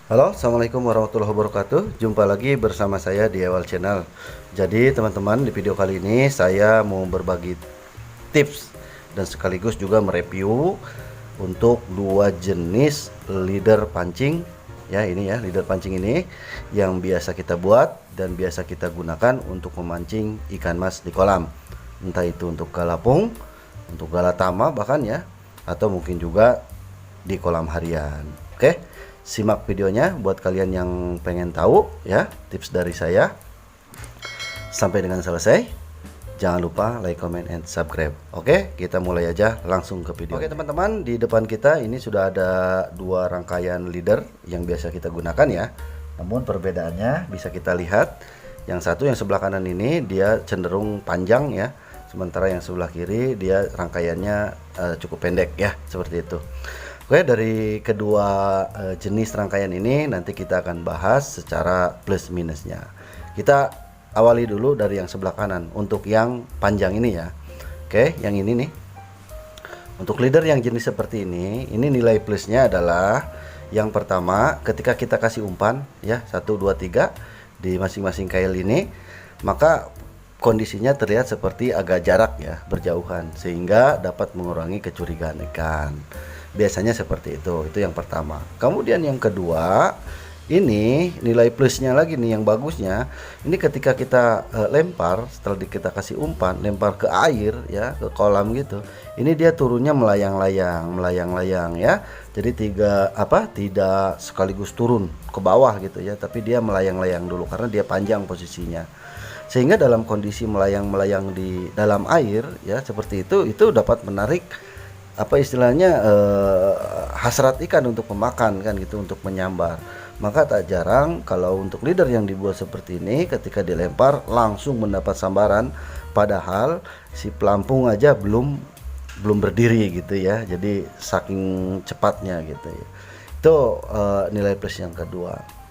Halo, assalamualaikum warahmatullahi wabarakatuh. Jumpa lagi bersama saya di Awal Channel. Jadi teman-teman, di video kali ini saya mau berbagi tips dan sekaligus juga mereview untuk dua jenis leader pancing. Ya, ini ya leader pancing ini yang biasa kita buat dan biasa kita gunakan untuk memancing ikan mas di kolam. Entah itu untuk galapung, untuk galatama bahkan ya, atau mungkin juga di kolam harian. Oke, simak videonya buat kalian yang pengen tahu ya tips dari saya sampai dengan selesai. Jangan lupa like, comment, and subscribe. Oke, kita mulai aja langsung ke video. Oke teman-teman, di depan kita ini sudah ada dua rangkaian leader yang biasa kita gunakan ya. Namun perbedaannya bisa kita lihat, yang satu yang sebelah kanan ini dia cenderung panjang ya, sementara yang sebelah kiri dia rangkaiannya cukup pendek ya, seperti itu. Oke, dari kedua jenis rangkaian ini nanti kita akan bahas secara plus minusnya. Kita awali dulu dari yang sebelah kanan untuk yang panjang ini ya. Oke, yang ini nih. Untuk leader yang jenis seperti ini nilai plusnya adalah yang pertama, ketika kita kasih umpan ya 1 2 3 di masing-masing kail ini, maka kondisinya terlihat seperti agak jarak ya, berjauhan, sehingga dapat mengurangi kecurigaan ikan. Biasanya seperti itu yang pertama. Kemudian yang kedua, ini nilai plusnya lagi nih, yang bagusnya ini ketika kita lempar, setelah kita kasih umpan, lempar ke air ya, ke kolam gitu, ini dia turunnya melayang-layang ya. Jadi tidak sekaligus turun ke bawah gitu ya, tapi dia melayang-layang dulu karena dia panjang posisinya, sehingga dalam kondisi melayang-melayang di dalam air ya seperti itu dapat menarik istilahnya hasrat ikan untuk memakan kan gitu, untuk menyambar. Maka tak jarang kalau untuk leader yang dibuat seperti ini, ketika dilempar langsung mendapat sambaran, padahal si pelampung aja belum berdiri gitu ya. Jadi saking cepatnya gitu ya. Itu nilai plus yang kedua.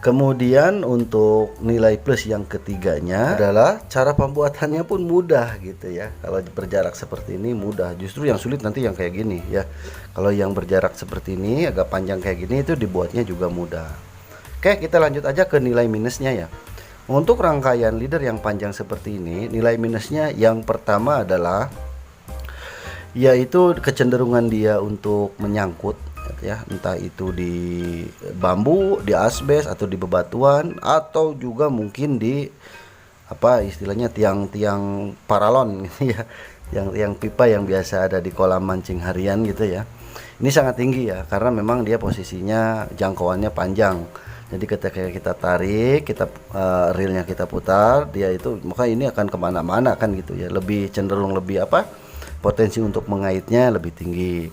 Kemudian untuk nilai plus yang ketiganya adalah cara pembuatannya pun mudah gitu ya. Kalau berjarak seperti ini mudah, justru yang sulit nanti yang kayak gini ya. Kalau yang berjarak seperti ini agak panjang kayak gini, itu dibuatnya juga mudah. Oke, kita lanjut aja ke nilai minusnya ya. Untuk rangkaian leader yang panjang seperti ini, nilai minusnya yang pertama adalah yaitu kecenderungan dia untuk menyangkut ya, entah itu di bambu, di asbes, atau di bebatuan, atau juga mungkin di istilahnya tiang-tiang paralon gitu ya, yang pipa yang biasa ada di kolam mancing harian gitu ya. Ini sangat tinggi ya, karena memang dia posisinya jangkauannya panjang. Jadi ketika kita tarik, kita reelnya kita putar, dia itu maka ini akan kemana-mana kan gitu ya, lebih cenderung lebih potensi untuk mengaitnya lebih tinggi.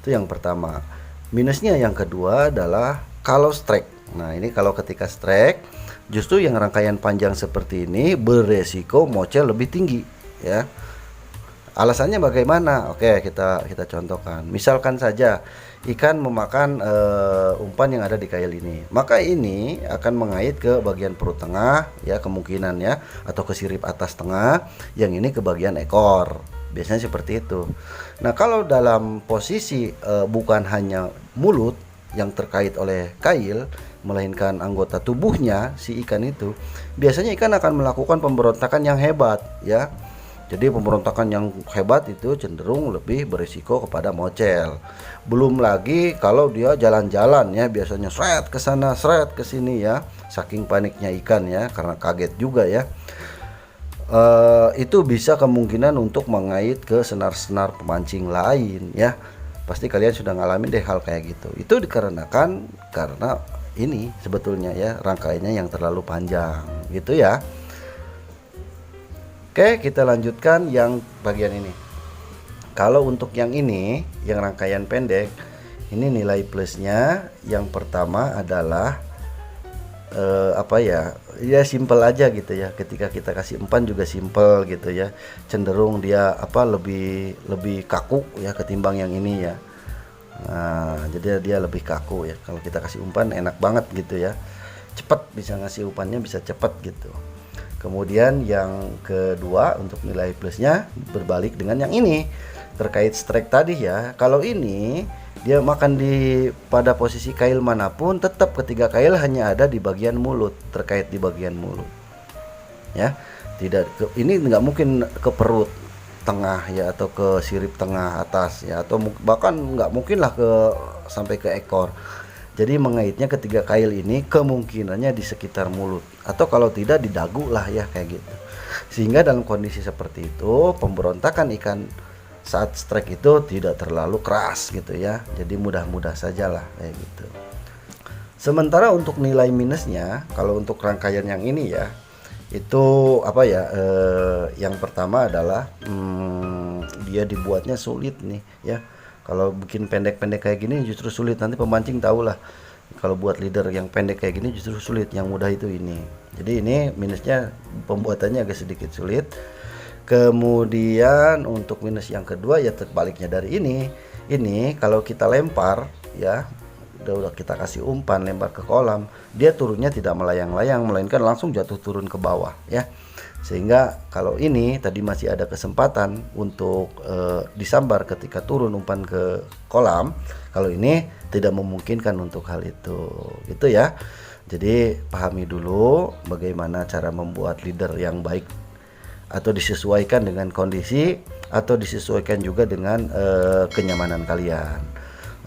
Itu yang pertama. Minusnya yang kedua adalah kalau strike. Nah, ini kalau ketika strike, justru yang rangkaian panjang seperti ini beresiko mocel lebih tinggi ya. Alasannya bagaimana? Oke, kita contohkan. Misalkan saja ikan memakan umpan yang ada di kail ini, maka ini akan mengait ke bagian perut tengah ya, kemungkinan ya, atau ke sirip atas tengah, yang ini ke bagian ekor. Biasanya seperti itu. Nah, kalau dalam posisi bukan hanya mulut yang terkait oleh kail, melainkan anggota tubuhnya si ikan itu, biasanya ikan akan melakukan pemberontakan yang hebat ya. Jadi pemberontakan yang hebat itu cenderung lebih berisiko kepada mocel. Belum lagi kalau dia jalan-jalan ya, biasanya seret ke sana, seret ke sini ya, saking paniknya ikan ya, karena kaget juga ya. Itu bisa kemungkinan untuk mengait ke senar-senar pemancing lain ya. Pasti kalian sudah ngalamin deh hal kayak gitu. Itu dikarenakan karena ini sebetulnya ya rangkaiannya yang terlalu panjang gitu ya. Oke, kita lanjutkan yang bagian ini. Kalau untuk yang ini, yang rangkaian pendek, ini nilai plusnya yang pertama adalah ya simple aja gitu ya. Ketika kita kasih umpan juga simple gitu ya, cenderung dia lebih kaku ya ketimbang yang ini ya. Nah, jadi dia lebih kaku ya. Kalau kita kasih umpan enak banget gitu ya, cepat, bisa ngasih umpannya bisa cepat gitu. Kemudian yang kedua untuk nilai plusnya berbalik dengan yang ini, terkait strike tadi ya. Kalau ini dia makan pada posisi kail manapun, tetap ketiga kail hanya ada di bagian mulut, terkait di bagian mulut ya. Ini nggak mungkin ke perut tengah ya, atau ke sirip tengah atas ya, atau bahkan nggak mungkin lah sampai ke ekor. Jadi mengaitnya ketiga kail ini kemungkinannya di sekitar mulut, atau kalau tidak di dagu lah ya, kayak gitu. Sehingga dalam kondisi seperti itu pemberontakan ikan saat strike itu tidak terlalu keras gitu ya, jadi mudah-mudah sajalah kayak gitu. Sementara untuk nilai minusnya, kalau untuk rangkaian yang ini ya, itu apa ya, yang pertama adalah dia dibuatnya sulit nih ya. Kalau bikin pendek-pendek kayak gini justru sulit, nanti pemancing tahu lah kalau buat leader yang pendek kayak gini justru sulit, yang mudah itu ini. Jadi ini minusnya, pembuatannya agak sedikit sulit. Kemudian untuk minus yang kedua ya terbaliknya dari ini kalau kita lempar ya, udah kita kasih umpan lempar ke kolam, dia turunnya tidak melayang-layang, melainkan langsung jatuh turun ke bawah ya. Sehingga kalau ini tadi masih ada kesempatan untuk disambar ketika turun umpan ke kolam, kalau ini tidak memungkinkan untuk hal itu gitu ya. Jadi pahami dulu bagaimana cara membuat leader yang baik, atau disesuaikan dengan kondisi, atau disesuaikan juga dengan kenyamanan kalian.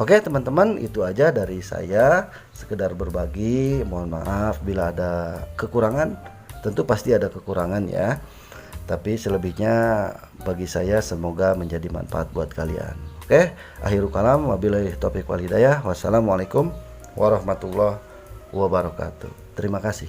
Oke teman-teman, itu aja dari saya, sekedar berbagi. Mohon maaf bila ada kekurangan, tentu pasti ada kekurangan ya, tapi selebihnya bagi saya semoga menjadi manfaat buat kalian. Oke, akhirul kalam, wabillahi taufiq wal hidayah. Wassalamualaikum warahmatullahi wabarakatuh. Terima kasih.